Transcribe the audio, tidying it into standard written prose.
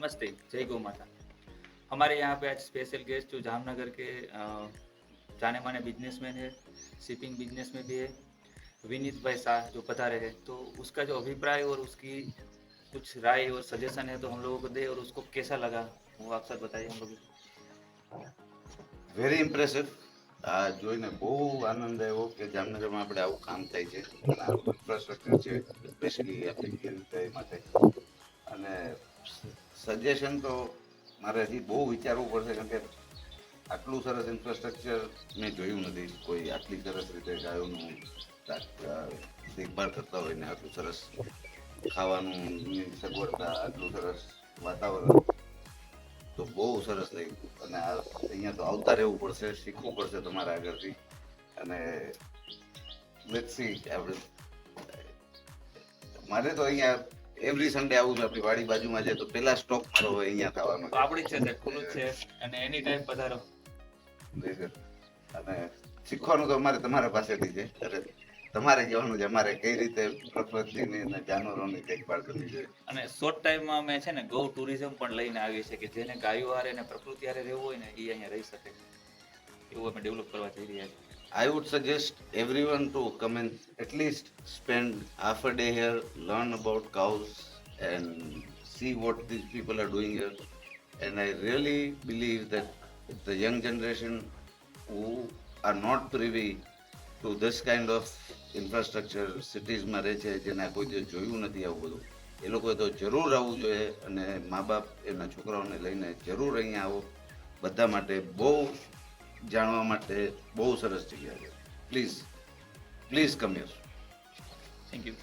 नमस्ते, जय गौ माता। हमारे यहाँ पे आज स्पेशल गेस्ट जो जामनगर के जाने माने बिजनेसमैन है, शिपिंग बिजनेस में भी है, विनीत भाई शाह जो पधारे हैं। तो उसका जो अभिप्राय और उसकी कुछ राय और सजेशन है तो हम लोगों को दे, और उसको कैसा लगा वो आप सर बताइए हम लोग। Very impressive. આ જોઈને બહુ આનંદ આવ્યો કે જામનગરમાં આપણે આવું કામ થાય છે અને આવું ઇન્ફ્રાસ્ટ્રક્ચર છે સ્પેશિયલી આપણી ખેડૂતો માટે. અને સજેશન તો મારે હજી બહુ વિચારવું પડશે કેમ કે આટલું સરસ ઇન્ફ્રાસ્ટ્રક્ચર મેં જોયું નથી. કોઈ આટલી સરસ રીતે ગાયોનું દેખભાળ કરતા હોય ને આટલું સરસ ખાવાનું સગવડતા, આટલું સરસ વાતાવરણ, તો બહુ સરસ લાગ્યું. અને અહીંયા તો આવતા રહેવું પડશે, શીખવું પડશે તમારા આગળથી. અને લેટ્સ સી આપણે મારે તો અહીંયા એવરી સન્ડે આવું છું. આપણી વાડી બાજુમાં છે તો પેલા સ્ટોપ મારો હોય અહીંયા થવાનો છે. આપણી જ છે તે ખુલ્લું જ છે અને એની ટાઈમ પધારો. અને શીખવાનું તો અમારે તમારા પાસેથી છે. અરે તમારે કહેવાનું છે અમારે કઈ રીતે પ્રકૃતિની અને જાનવરોની દેખભાળ કરવી જોઈએ. અને શોર્ટ ટાઈમમાં અમે છે ને ગૌ ટુરિઝમ પણ લઈને આવીએ છીએ કે જેને ગાયો હારે અને પ્રકૃતિ હારે રહેવું હોય ને એ અહીંયા રહી શકે, એવું અમે ડેવલપ કરવા જઈ રહ્યા છીએ. I would suggest everyone to come and at least spend half a day here, learn about cows, and see what these people are doing here. And I really believe that the young generation who are not privy to this kind of infrastructure, સિટીઝમાં રહે છે જેને કોઈ જે જોયું નથી આવું બધું, એ લોકોએ તો જરૂર આવવું જોઈએ. અને મા બાપ એમના છોકરાઓને લઈને જરૂર અહીંયા આવો. બધા માટે બહુ જાણવા માટે બહુ સરસ જગ્યા છે. Please come here. Thank you.